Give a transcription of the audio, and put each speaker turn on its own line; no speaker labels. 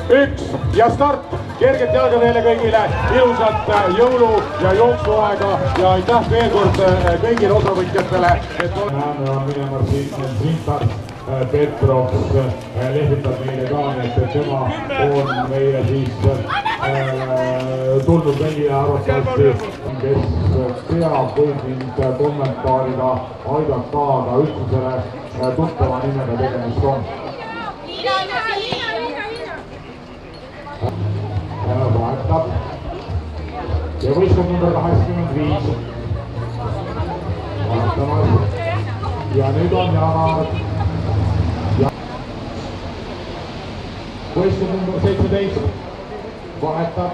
1 ja start. Kerget jalga teile kõigile, ilusat jõulu- ja jooksuaega ja aitäh veel kord kõigile osavõtjatele. Näeme on minemas Sintars Petrov lehvitab meile ka, et tema on meile siis tulnud meile arvatavasti, kes peab võib mind kommentaariga aidata, aga üksusele tuttava nimega tegemist on. Vahetab ja võistkond number 85 vahetamas ja nüüd on Janar ja võistkond number 17 vahetab